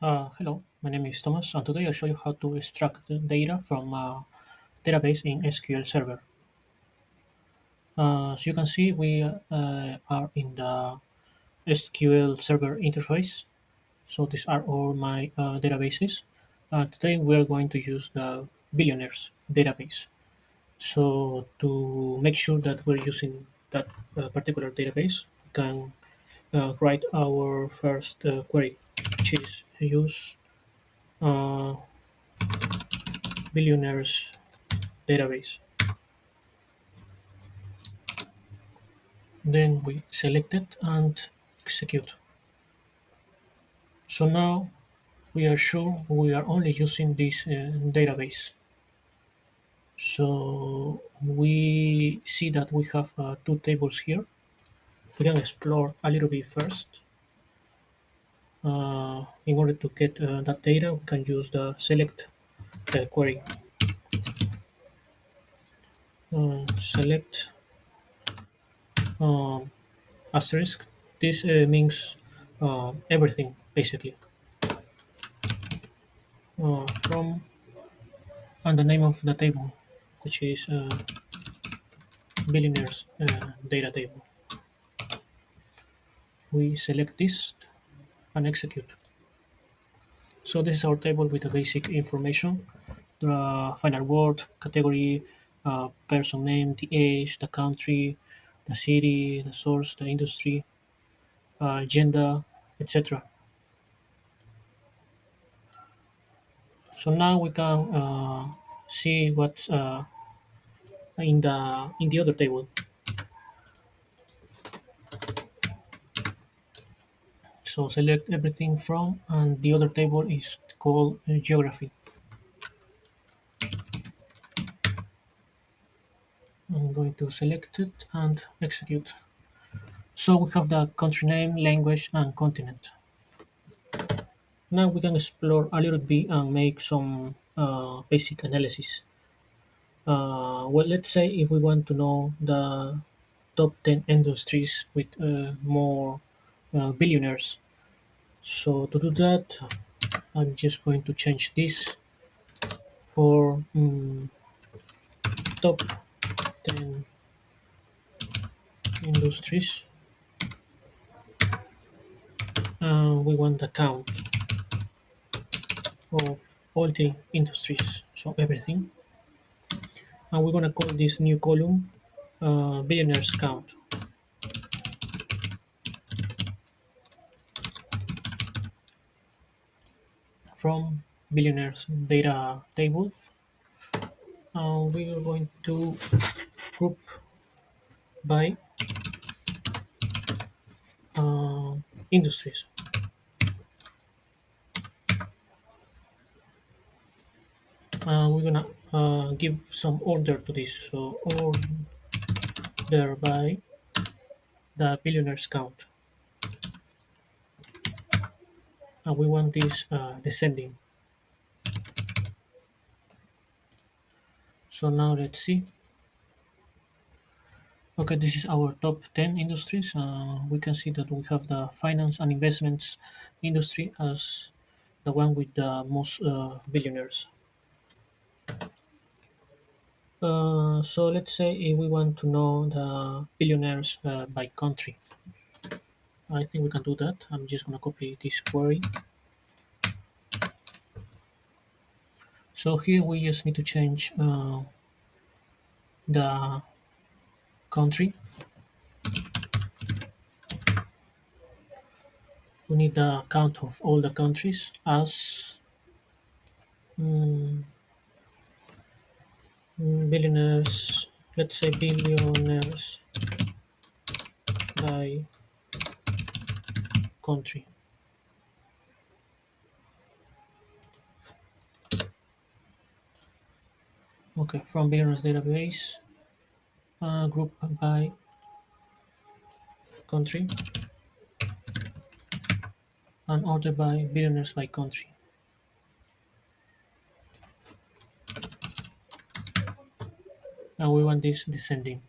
Hello, my name is Thomas, and today I'll show you how to extract the data from a database in SQL Server. As you can see, we are in the SQL Server interface. So these are all my databases. Today we're going to use the Billionaires database. So to make sure that we're using that particular database, we can write our first query, which is use uh, Billionaires database. Then we select it and execute. So now we are sure we are only using this database. So we see that we have two tables here. We can explore a little bit first. In order to get that data, we can use the select query. Select um, asterisk. This means everything basically. From and the name of the table, which is billionaires data table. We select this and execute. So this is our table with the basic information, the final word, category, person name, the age, the country, the city, the source, the industry, gender, etc. So now we can see what's in the other table. So select everything from, and the other table is called geography. I'm going to select it and execute. So we have the country name, language, and continent. Now we can explore a little bit and make some basic analysis. Well, let's say if we want to know the top 10 industries with more billionaires. So to do that, I'm just going to change this for top 10 industries. We want the count of all the industries, so everything. And we're gonna call this new column billionaires count. From billionaires data table, we are going to group by uh, industries. We're gonna give some order to this, so order by the billionaires count, and we want this descending. So now let's see. Okay, this is our top 10 industries. We can see that we have the finance and investments industry as the one with the most billionaires. So let's say if we want to know the billionaires by country, I think we can do that. I'm just gonna copy this query. So here we just need to change the country. We need the count of all the countries as mm, billionaires. Let's say billionaires by country. Okay, from billionaires database, group by country, and order by billionaires by country. And we want this descending.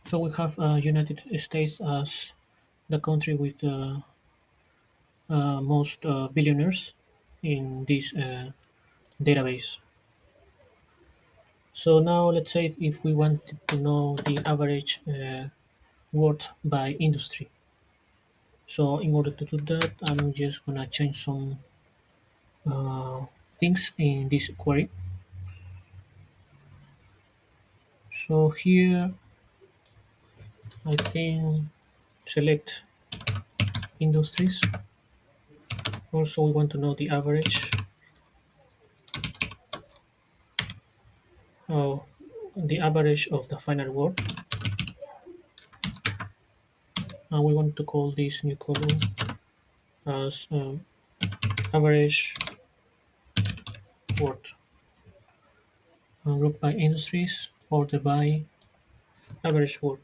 So we have United States as the country with most billionaires in this database. So now let's say if we wanted to know the average worth by industry. So in order to do that, I'm just gonna change some things in this query. So here I think select industries. Also we want to know the average of the final word, and we want to call this new column as average word, group by industries, order by average word.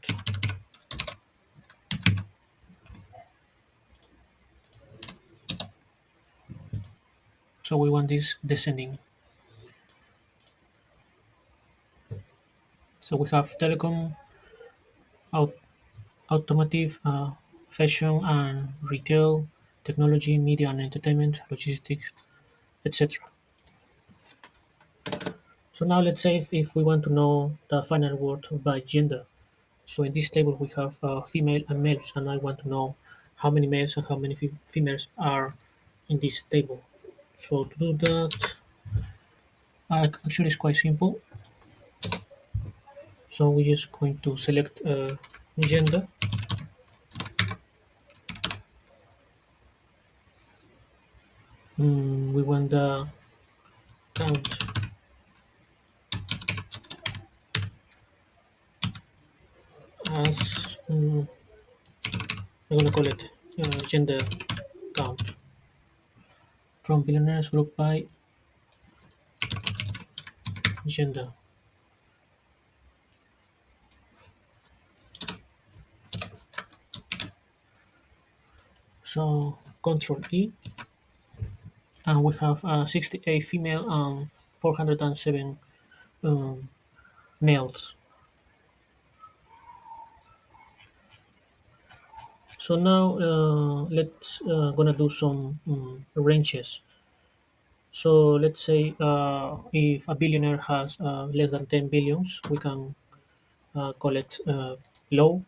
So we want this descending. So we have telecom, out, automotive, fashion and retail, technology, media and entertainment, logistics, etc. So now let's say if we want to know the final word by gender. So in this table we have female and males, and I want to know how many males and how many females are in this table. So to do that, actually it's quite simple. So we're just going to select gender. We want the count as I'm gonna call it gender count from billionaires group by gender. So Control E, and we have 68 female and 407 um, males. So now let's gonna do some ranges. So let's say if a billionaire has less than 10 billions, we can call it low,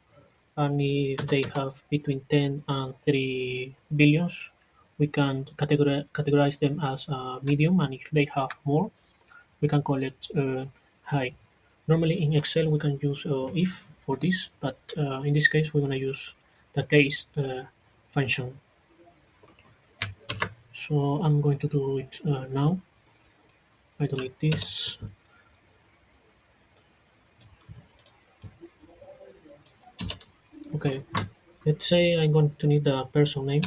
and if they have between 10 and 30 billions, we can categorize them as medium, and if they have more, we can call it high. Normally in Excel we can use if for this, but in this case we're going to use the case function. So I'm going to do it now. I do like this. Okay, let's say I'm going to need the person name,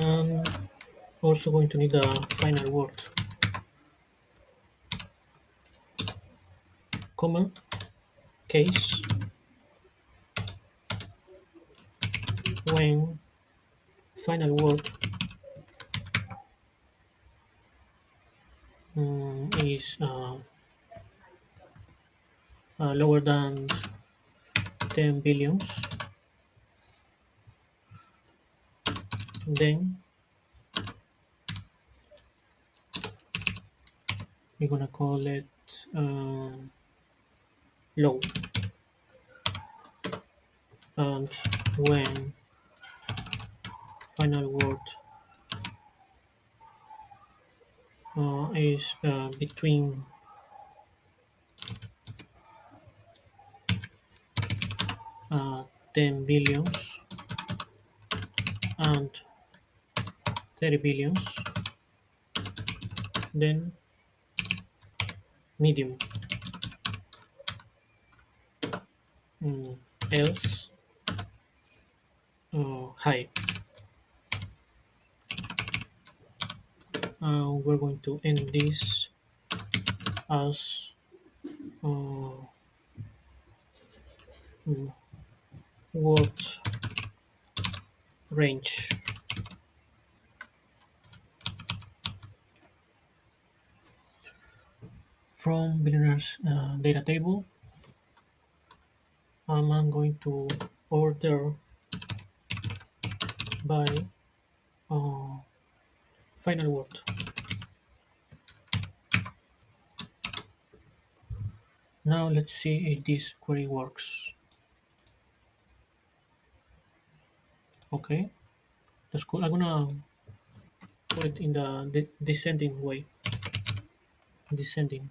and also going to need the final word, comma, case, when final word is lower than 10 billions, then we're gonna call it low. And when final word is between 10 billions and 30 billions, then medium. Mm, else high. We're going to end this as uh, word range. From billionaires data table, I'm going to order by uh, final word. Now let's see if this query works. Okay, that's cool. I'm gonna put it in the descending way. Descending.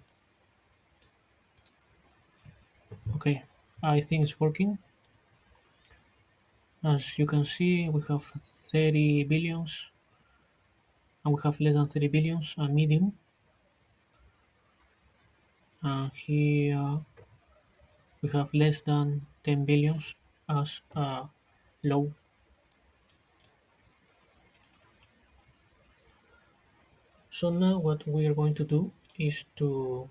Okay, I think it's working. As you can see, we have 30 billions and we have less than 30 billions, a medium. Here we have less than 10 billions as a low. So now what we are going to do is to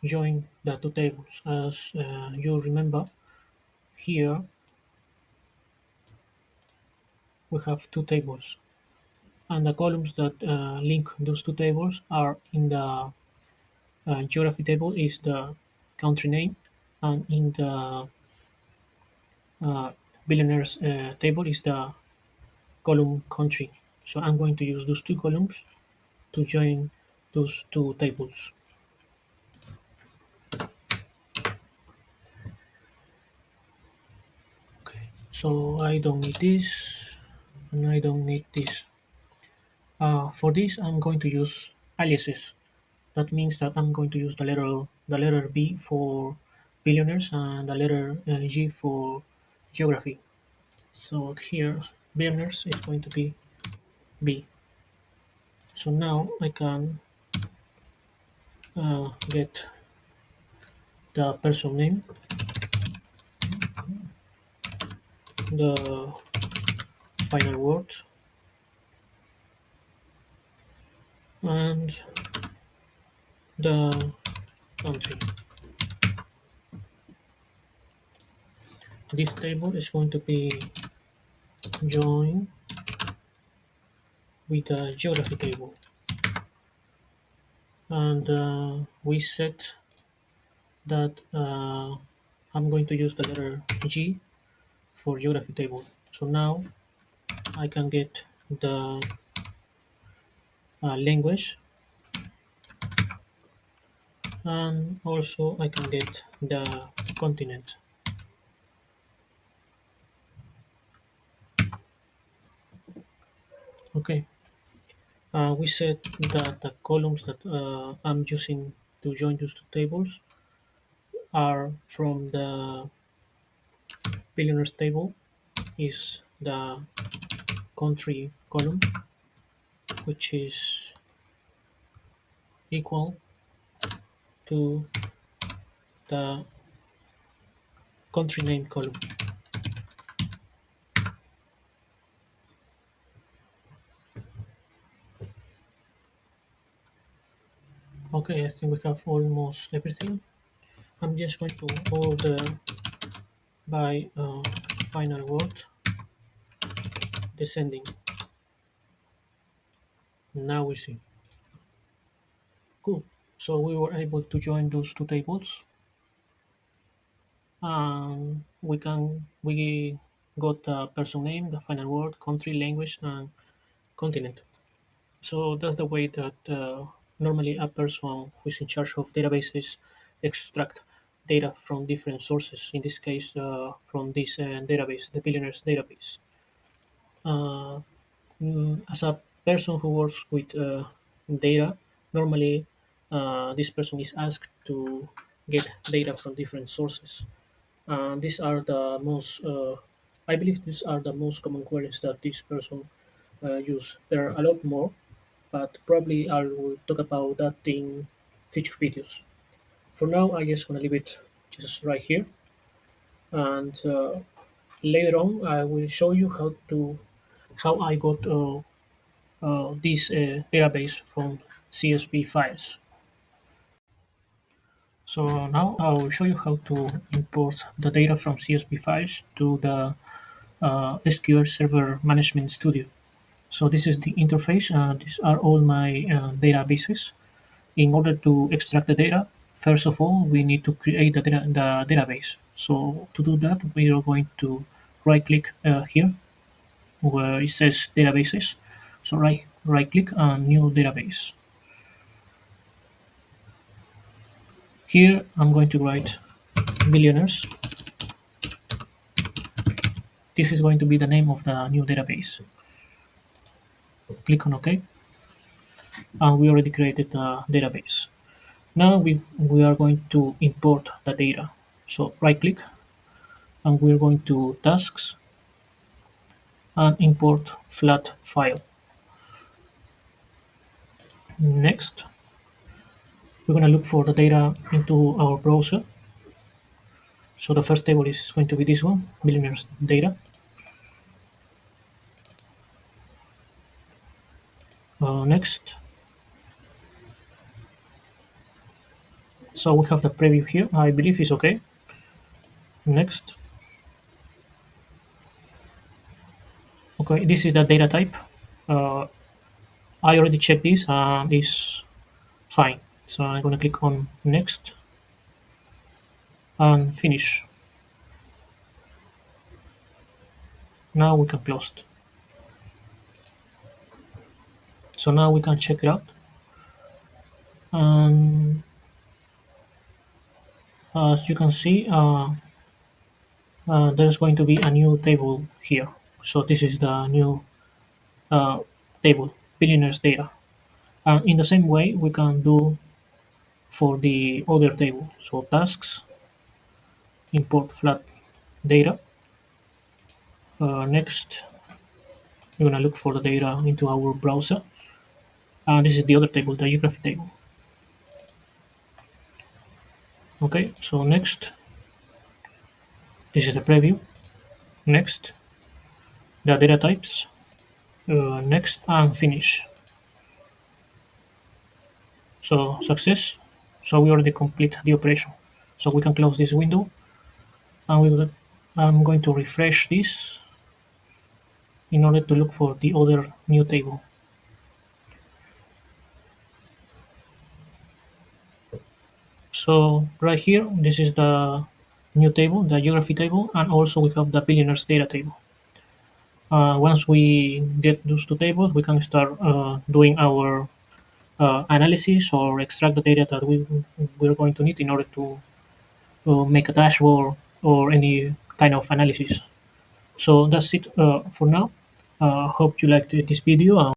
join the two tables. As you remember, here we have two tables, and the columns that link those two tables are in the geography table is the country name, and in the uh, billionaires table is the column country. So I'm going to use those two columns to join those two tables. Okay, so I don't need this and I don't need this. For this, I'm going to use aliases. That means that I'm going to use the letter B for billionaires and the letter G for geography. So here, billionaires is going to be B. So now I can get the person name, the final words, and the country. This table is going to be joined with the geography table, and we set that I'm going to use the letter G for geography table. So now I can get the language, and also I can get the continent. Okay, we said that the columns that I'm using to join those two tables are from the billionaires table is the country column, which is equal to the country name column. Okay, I think we have almost everything. I'm just going to order by final word descending. Now we see. Cool. So we were able to join those two tables, and we got the person name, the final word, country, language, and continent. So that's the way that normally a person who is in charge of databases extract data from different sources. In this case, from this database, the billionaires database. Uh, as a person who works with data, normally this person is asked to get data from different sources. These are the most, I believe, these are the most common queries that this person use. There are a lot more, but probably I will talk about that in future videos. For now, I just gonna leave it just right here, and later on, I will show you how I got this database from CSV files. So now I will show you how to import the data from CSV files to the SQL Server Management Studio. So this is the interface. These are all my databases. In order to extract the data, first of all, we need to create the database. So to do that, we are going to right click here where it says databases. So right click on new database. Here I'm going to write billionaires. This is going to be the name of the new database. Click on OK, and we already created the database. Now we are going to import the data. So right click, and we're going to tasks and import flat file. Next, we're going to look for the data into our browser. So the first table is going to be this one, billionaires data. Next, so we have the preview here. I believe it's okay. Next, okay, this is the data type. Uh, I already checked this and it's fine. So I'm going to click on next and finish. Now we can close it. So now we can check it out. And as you can see, there's going to be a new table here. So this is the new uh, table, billionaires data. And in the same way, we can do for the other table. So tasks, import flat data. Next, we're gonna look for the data into our browser. And this is the other table, the geography table. Okay, so next, this is the preview. Next, the data types. Next, and finish. So success. So we already complete the operation. So we can close this window, and I'm going to refresh this in order to look for the other new table. So right here, this is the new table, the geography table, and also we have the billionaires data table. Once we get those two tables, we can start doing our analysis or extract the data that we're going to need in order to make a dashboard or any kind of analysis. So that's it for now. Hope you liked this video.